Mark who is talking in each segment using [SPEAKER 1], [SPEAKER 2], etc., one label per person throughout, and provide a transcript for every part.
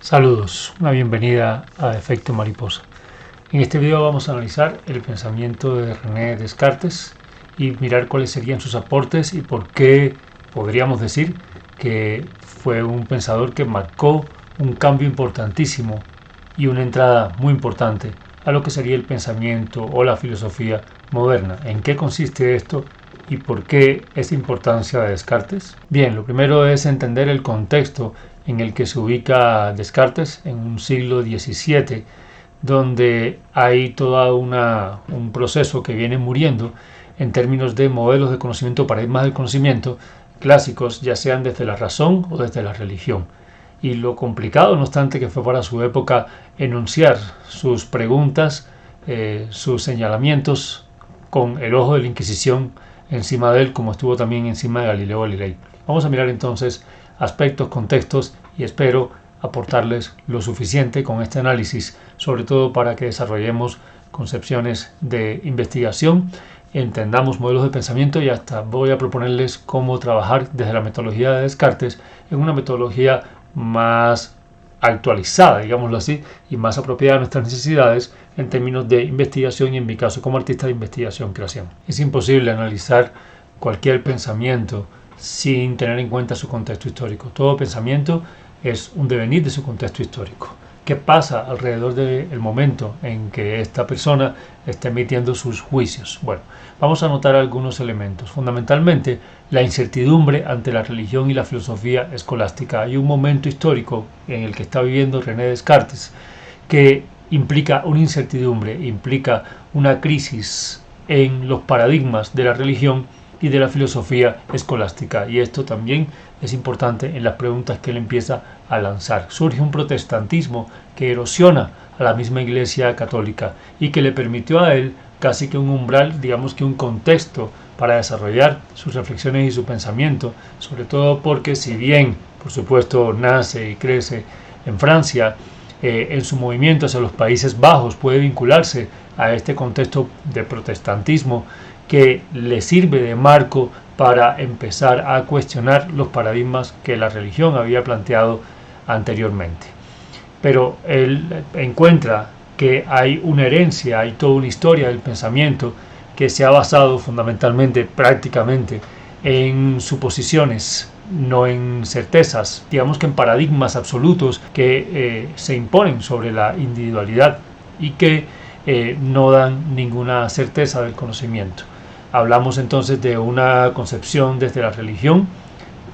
[SPEAKER 1] Saludos, una bienvenida a Efecto Mariposa. En este video vamos a analizar el pensamiento de René Descartes y mirar cuáles serían sus aportes y por qué podríamos decir que fue un pensador que marcó un cambio importantísimo y una entrada muy importante a lo que sería el pensamiento o la filosofía moderna. ¿En qué consiste esto y por qué esa importancia de Descartes? Bien, lo primero es entender el contexto en el que se ubica Descartes en un siglo XVII, donde hay todo un proceso que viene muriendo en términos de modelos de conocimiento, paradigmas del conocimiento clásicos, ya sean desde la razón o desde la religión. Y lo complicado, no obstante, que fue para su época enunciar sus preguntas, sus señalamientos con el ojo de la Inquisición encima de él, como estuvo también encima de Galileo Galilei. Vamos a mirar entonces aspectos, contextos, y espero aportarles lo suficiente con este análisis, sobre todo para que desarrollemos concepciones de investigación, entendamos modelos de pensamiento y hasta voy a proponerles cómo trabajar desde la metodología de Descartes en una metodología más actualizada, digámoslo así, y más apropiada a nuestras necesidades en términos de investigación y en mi caso como artista de investigación creación. Es imposible analizar cualquier pensamiento sin tener en cuenta su contexto histórico. Todo pensamiento es un devenir de su contexto histórico. ¿Qué pasa alrededor del momento en que esta persona está emitiendo sus juicios? Bueno, vamos a notar algunos elementos. Fundamentalmente, la incertidumbre ante la religión y la filosofía escolástica. Hay un momento histórico en el que está viviendo René Descartes que implica una incertidumbre, implica una crisis en los paradigmas de la religión y de la filosofía escolástica, y esto también es importante en las preguntas que él empieza a lanzar. Surge un protestantismo que erosiona a la misma Iglesia católica y que le permitió a él casi que un umbral, digamos que un contexto para desarrollar sus reflexiones y su pensamiento, sobre todo porque si bien, por supuesto, nace y crece en Francia, en su movimiento hacia los Países Bajos puede vincularse a este contexto de protestantismo que le sirve de marco para empezar a cuestionar los paradigmas que la religión había planteado anteriormente. Pero él encuentra que hay una herencia, hay toda una historia del pensamiento que se ha basado fundamentalmente, prácticamente, en suposiciones, no en certezas, digamos que en paradigmas absolutos que se imponen sobre la individualidad y que no dan ninguna certeza del conocimiento. Hablamos entonces de una concepción desde la religión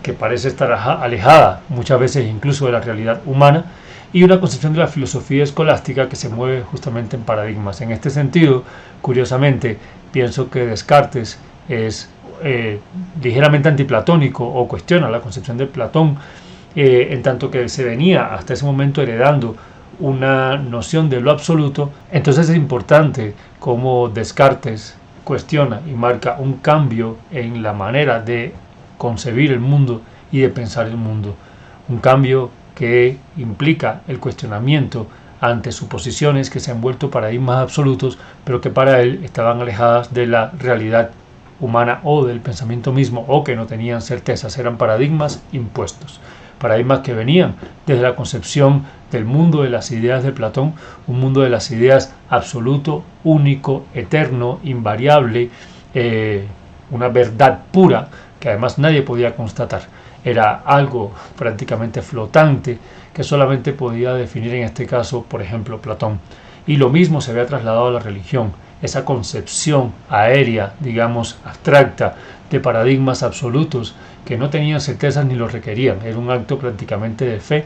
[SPEAKER 1] que parece estar alejada muchas veces incluso de la realidad humana, y una concepción de la filosofía escolástica que se mueve justamente en paradigmas. En este sentido, curiosamente, pienso que Descartes es ligeramente antiplatónico o cuestiona la concepción de Platón, en tanto que se venía hasta ese momento heredando una noción de lo absoluto. Entonces es importante cómo Descartes cuestiona y marca un cambio en la manera de concebir el mundo y de pensar el mundo. Un cambio que implica el cuestionamiento ante suposiciones que se han vuelto paradigmas absolutos, pero que para él estaban alejadas de la realidad humana o del pensamiento mismo, o que no tenían certezas, eran paradigmas impuestos. Paradigmas que venían desde la concepción del mundo de las ideas de Platón, un mundo de las ideas absoluto, único, eterno, invariable, una verdad pura que además nadie podía constatar. Era algo prácticamente flotante que solamente podía definir en este caso, por ejemplo, Platón. Y lo mismo se había trasladado a la religión, esa concepción aérea, digamos, abstracta, de paradigmas absolutos que no tenían certezas ni lo requerían. Era un acto prácticamente de fe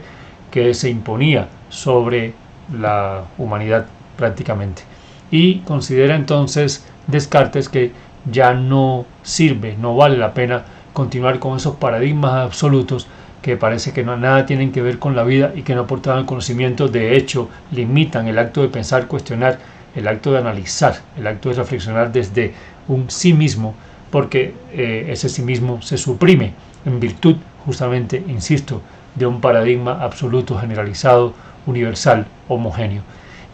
[SPEAKER 1] que se imponía sobre la humanidad prácticamente. Y considera entonces Descartes que ya no sirve, no vale la pena continuar con esos paradigmas absolutos que parece que nada tienen que ver con la vida y que no aportan al conocimiento. De hecho, limitan el acto de pensar, cuestionar, el acto de analizar, el acto de reflexionar desde un sí mismo, porque ese sí mismo se suprime en virtud, justamente, insisto, de un paradigma absoluto, generalizado, universal, homogéneo.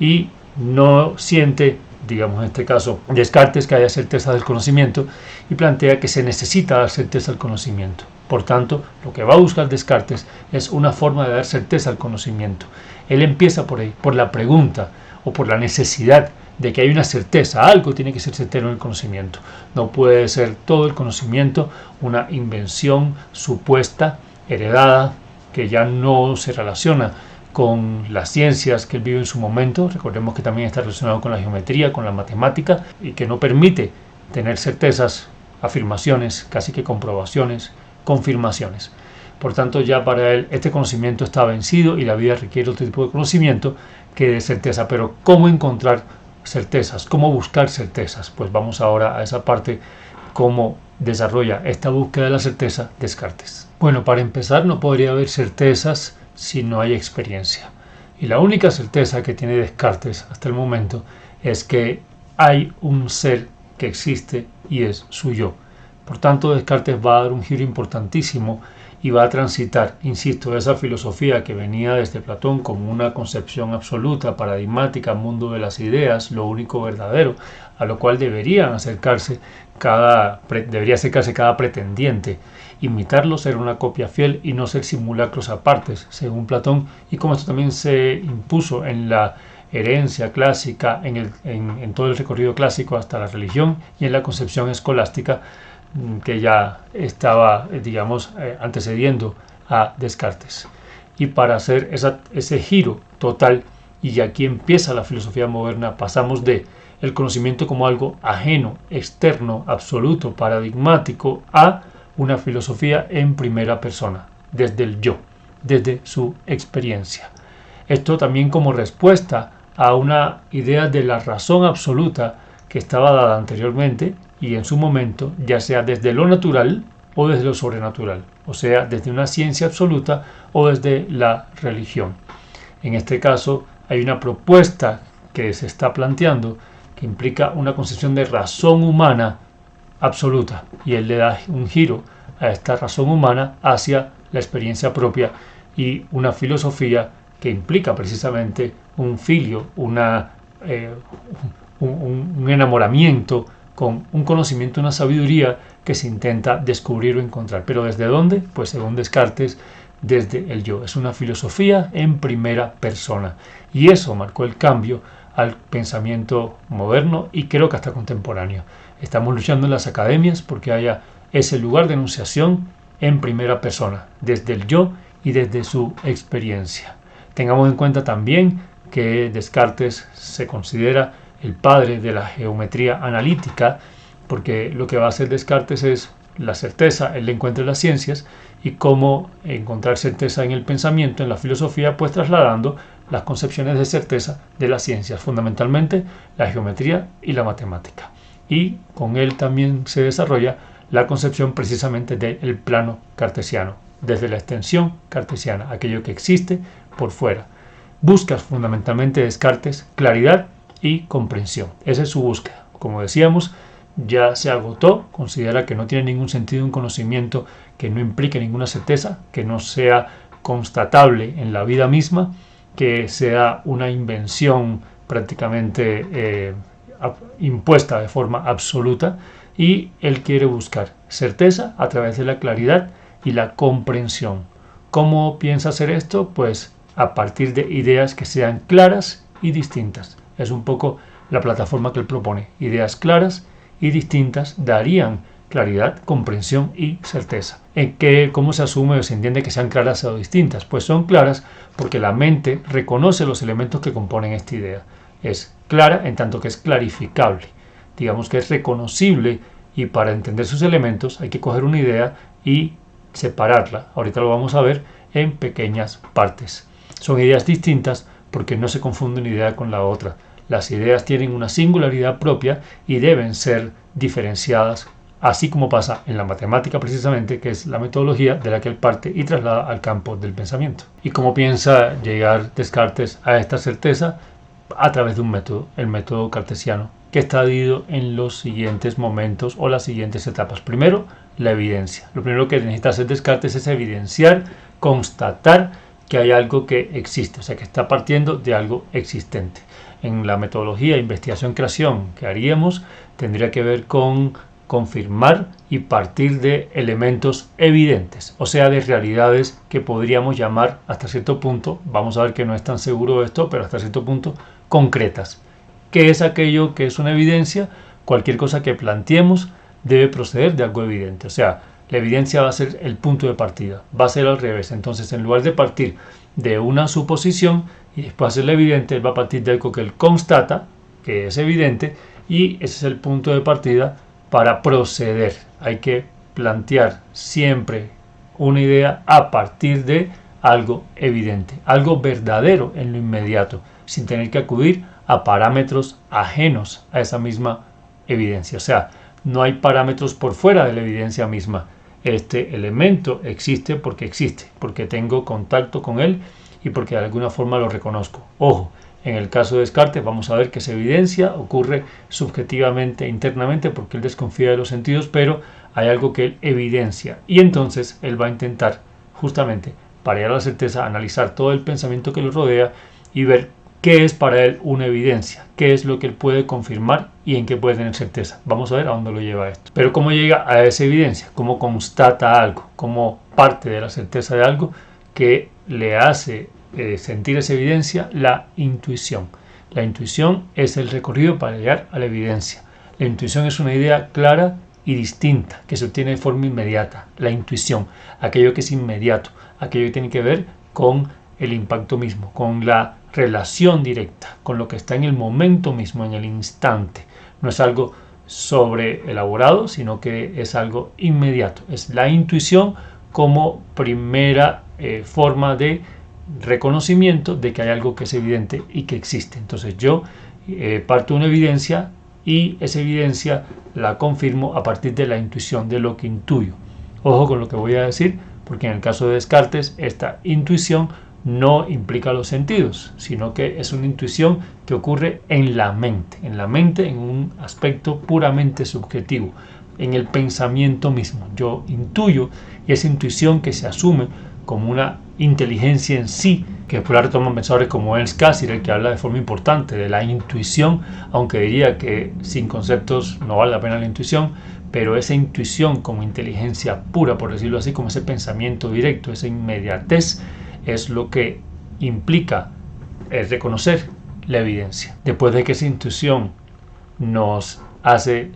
[SPEAKER 1] Y no siente digamos en este caso Descartes, que haya certeza del conocimiento, y plantea que se necesita dar certeza al conocimiento. Por tanto, lo que va a buscar Descartes es una forma de dar certeza al conocimiento. Él empieza por ahí, por la pregunta o por la necesidad de que hay una certeza. Algo tiene que ser certero en el conocimiento. No puede ser todo el conocimiento una invención supuesta, heredada, que ya no se relaciona con las ciencias que él vive en su momento. Recordemos que también está relacionado con la geometría, con la matemática, y que no permite tener certezas, afirmaciones, casi que comprobaciones, confirmaciones. Por tanto, ya para él este conocimiento está vencido y la vida requiere otro tipo de conocimiento que de certeza. Pero ¿cómo encontrar certezas? ¿Cómo buscar certezas? Pues vamos ahora a esa parte, cómo desarrolla esta búsqueda de la certeza Descartes. Bueno, para empezar, no podría haber certezas si no hay experiencia. Y la única certeza que tiene Descartes hasta el momento es que hay un ser que existe y es su yo. Por tanto, Descartes va a dar un giro importantísimo y va a transitar, insisto, esa filosofía que venía desde Platón como una concepción absoluta, paradigmática, mundo de las ideas, lo único verdadero, a lo cual debería acercarse cada pretendiente. Imitarlo, ser una copia fiel y no ser simulacros apartes, según Platón, y como esto también se impuso en la herencia clásica, en todo el recorrido clásico hasta la religión y en la concepción escolástica que ya estaba, antecediendo a Descartes. Y para hacer ese giro total, y aquí empieza la filosofía moderna, pasamos de el conocimiento como algo ajeno, externo, absoluto, paradigmático, a una filosofía en primera persona, desde el yo, desde su experiencia. Esto también como respuesta a una idea de la razón absoluta que estaba dada anteriormente y en su momento, ya sea desde lo natural o desde lo sobrenatural, o sea, desde una ciencia absoluta o desde la religión. En este caso, hay una propuesta que se está planteando que implica una concepción de razón humana absoluta, y él le da un giro a esta razón humana hacia la experiencia propia y una filosofía que implica precisamente un filio, un enamoramiento con un conocimiento, una sabiduría que se intenta descubrir o encontrar. ¿Pero desde dónde? Pues según Descartes, desde el yo. Es una filosofía en primera persona. Y eso marcó el cambio al pensamiento moderno y creo que hasta contemporáneo. Estamos luchando en las academias porque haya ese lugar de enunciación en primera persona, desde el yo y desde su experiencia. Tengamos en cuenta también que Descartes se considera el padre de la geometría analítica, porque lo que va a hacer Descartes es la certeza, él encuentra las ciencias y cómo encontrar certeza en el pensamiento, en la filosofía, pues trasladando las concepciones de certeza de las ciencias, fundamentalmente la geometría y la matemática. Y con él también se desarrolla la concepción precisamente del plano cartesiano, desde la extensión cartesiana, aquello que existe por fuera. Busca fundamentalmente Descartes claridad y comprensión. Esa es su búsqueda. Como decíamos, ya se agotó, considera que no tiene ningún sentido un conocimiento que no implique ninguna certeza, que no sea constatable en la vida misma, que sea una invención prácticamente impuesta de forma absoluta, y él quiere buscar certeza a través de la claridad y la comprensión. ¿Cómo piensa hacer esto? Pues a partir de ideas que sean claras y distintas. Es un poco la plataforma que él propone. Ideas claras y distintas darían claridad, comprensión y certeza. ¿Cómo se asume o se entiende que sean claras o distintas? Pues son claras porque la mente reconoce los elementos que componen esta idea. Es clara en tanto que es clarificable. Digamos que es reconocible, y para entender sus elementos hay que coger una idea y separarla. Ahorita lo vamos a ver en pequeñas partes. Son ideas distintas porque no se confunde una idea con la otra. Las ideas tienen una singularidad propia y deben ser diferenciadas, así como pasa en la matemática precisamente, que es la metodología de la que él parte y traslada al campo del pensamiento. ¿Y cómo piensa llegar Descartes a esta certeza? A través de un método, el método cartesiano, que está dividido en los siguientes momentos o las siguientes etapas. Primero, la evidencia. Lo primero que necesita hacer Descartes es evidenciar, constatar que hay algo que existe, o sea que está partiendo de algo existente. en la metodología investigación-creación que haríamos, tendría que ver con confirmar y partir de elementos evidentes, o sea, de realidades que podríamos llamar hasta cierto punto, vamos a ver que no es tan seguro esto, pero hasta cierto punto concretas. ¿Qué es aquello que es una evidencia? Cualquier cosa que planteemos debe proceder de algo evidente, o sea, la evidencia va a ser el punto de partida, va a ser al revés. Entonces, en lugar de partir de una suposición y después hacerla evidente, él va a partir de algo que él constata, que es evidente, y ese es el punto de partida para proceder. Hay que plantear siempre una idea a partir de algo evidente, algo verdadero en lo inmediato, sin tener que acudir a parámetros ajenos a esa misma evidencia. O sea, no hay parámetros por fuera de la evidencia misma. Este elemento existe, porque tengo contacto con él y porque de alguna forma lo reconozco. Ojo, en el caso de Descartes vamos a ver que esa evidencia ocurre subjetivamente, internamente, porque él desconfía de los sentidos, pero hay algo que él evidencia. Y entonces él va a intentar, justamente, para llegar a la certeza, analizar todo el pensamiento que lo rodea y ver qué es para él una evidencia, qué es lo que él puede confirmar y en qué puede tener certeza. Vamos a ver a dónde lo lleva esto. Pero cómo llega a esa evidencia, cómo constata algo, cómo parte de la certeza de algo que le hace sentir esa evidencia, la intuición. La intuición es el recorrido para llegar a la evidencia. La intuición es una idea clara y distinta que se obtiene de forma inmediata. La intuición, aquello que es inmediato, aquello que tiene que ver con el impacto mismo, con la relación directa, con lo que está en el momento mismo, en el instante. No es algo sobre elaborado, sino que es algo inmediato. Es la intuición como primera forma de reconocimiento de que hay algo que es evidente y que existe. Entonces yo parto de una evidencia y esa evidencia la confirmo a partir de la intuición, de lo que intuyo. Ojo con lo que voy a decir, porque en el caso de Descartes esta intuición no implica los sentidos, sino que es una intuición que ocurre en la mente en un aspecto puramente subjetivo, en el pensamiento mismo. Yo intuyo y esa intuición que se asume como una inteligencia en sí, que después la retoman pensadores como Ernst Cassirer, que habla de forma importante de la intuición, aunque diría que sin conceptos no vale la pena la intuición, pero esa intuición como inteligencia pura, por decirlo así, como ese pensamiento directo, esa inmediatez, es lo que implica reconocer la evidencia. Después de que esa intuición nos hace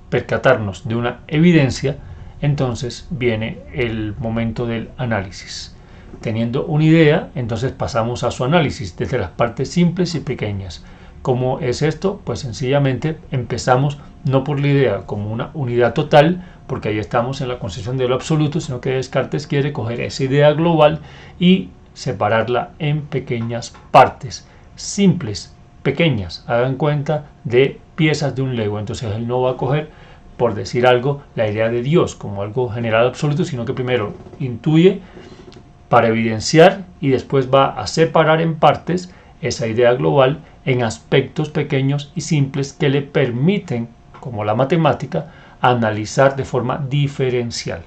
[SPEAKER 1] percatarnos de una evidencia, entonces viene el momento del análisis. Teniendo una idea, entonces pasamos a su análisis desde las partes simples y pequeñas. ¿Cómo es esto? Pues sencillamente empezamos no por la idea como una unidad total, porque ahí estamos en la concepción de lo absoluto, sino que Descartes quiere coger esa idea global y separarla en pequeñas partes simples, pequeñas, hagan cuenta de piezas de un Lego. Entonces él no va a coger, por decir algo, la idea de Dios como algo general absoluto, sino que primero intuye para evidenciar y después va a separar en partes esa idea global en aspectos pequeños y simples que le permiten, como la matemática, analizar de forma diferencial.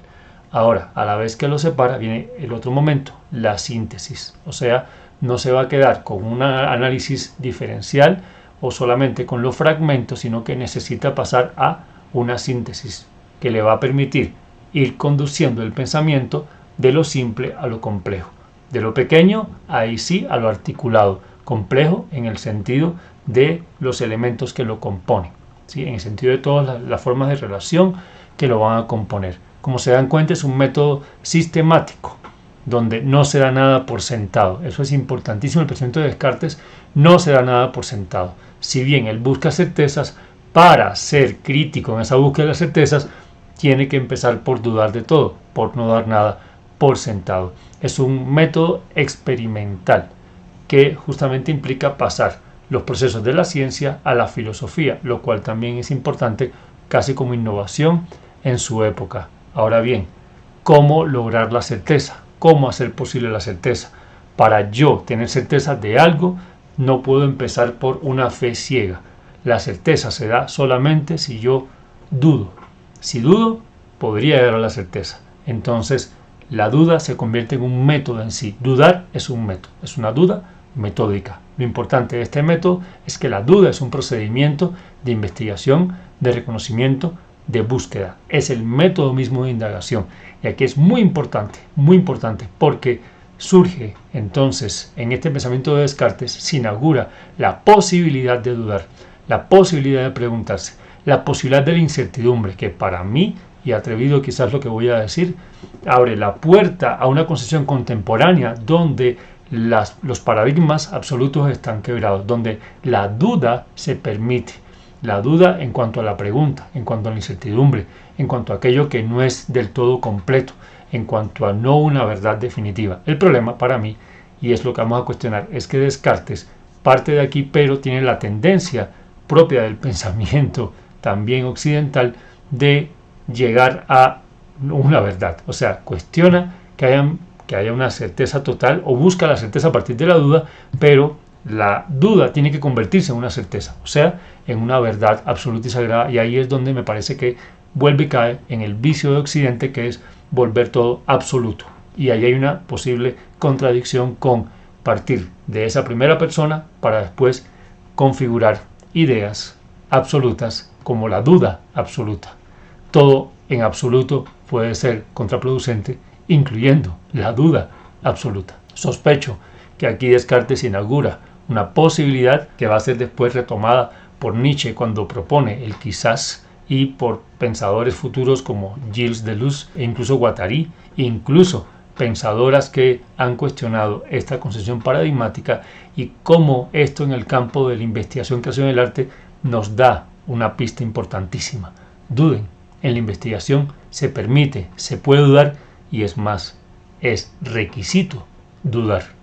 [SPEAKER 1] Ahora, a la vez que lo separa, viene el otro momento, la síntesis. O sea, no se va a quedar con un análisis diferencial o solamente con los fragmentos, sino que necesita pasar a una síntesis que le va a permitir ir conduciendo el pensamiento de lo simple a lo complejo. De lo pequeño, ahí sí, a lo articulado. Complejo en el sentido de los elementos que lo componen, ¿sí? En el sentido de todas las formas de relación que lo van a componer. Como se dan cuenta, es un método sistemático, donde no se da nada por sentado. Eso es importantísimo. El pensamiento de Descartes no se da nada por sentado. Si bien él busca certezas, para ser crítico en esa búsqueda de las certezas, tiene que empezar por dudar de todo, por no dar nada por sentado. Es un método experimental que justamente implica pasar los procesos de la ciencia a la filosofía, lo cual también es importante, casi como innovación en su época. Ahora bien, ¿cómo lograr la certeza? ¿Cómo hacer posible la certeza? Para yo tener certeza de algo, no puedo empezar por una fe ciega. La certeza se da solamente si yo dudo. Si dudo, podría llegar a la certeza. Entonces, la duda se convierte en un método en sí. Dudar es un método, es una duda metódica. Lo importante de este método es que la duda es un procedimiento de investigación, de reconocimiento, de búsqueda. Es el método mismo de indagación. Y aquí es muy importante, porque surge entonces en este pensamiento de Descartes, se inaugura la posibilidad de dudar, la posibilidad de preguntarse, la posibilidad de la incertidumbre, que para mí, y atrevido quizás lo que voy a decir, abre la puerta a una concepción contemporánea donde los paradigmas absolutos están quebrados, donde la duda se permite, la duda en cuanto a la pregunta, en cuanto a la incertidumbre, en cuanto a aquello que no es del todo completo, en cuanto a no una verdad definitiva. El problema para mí, y es lo que vamos a cuestionar, es que Descartes parte de aquí, pero tiene la tendencia propia del pensamiento también occidental de llegar a una verdad. O sea, cuestiona que haya una certeza total o busca la certeza a partir de la duda, pero la duda tiene que convertirse en una certeza, o sea, en una verdad absoluta y sagrada, y ahí es donde me parece que vuelve y cae en el vicio de Occidente, que es volver todo absoluto. Y ahí hay una posible contradicción con partir de esa primera persona para después configurar ideas absolutas como la duda absoluta. Todo en absoluto puede ser contraproducente, incluyendo la duda absoluta. Sospecho que aquí Descartes inaugura una posibilidad que va a ser después retomada por Nietzsche cuando propone el quizás, y por pensadores futuros como Gilles Deleuze e incluso Guattari, incluso pensadoras que han cuestionado esta concepción paradigmática, y cómo esto en el campo de la investigación creación del arte nos da una pista importantísima. Duden. En la investigación se permite, se puede dudar, y es más, es requisito dudar.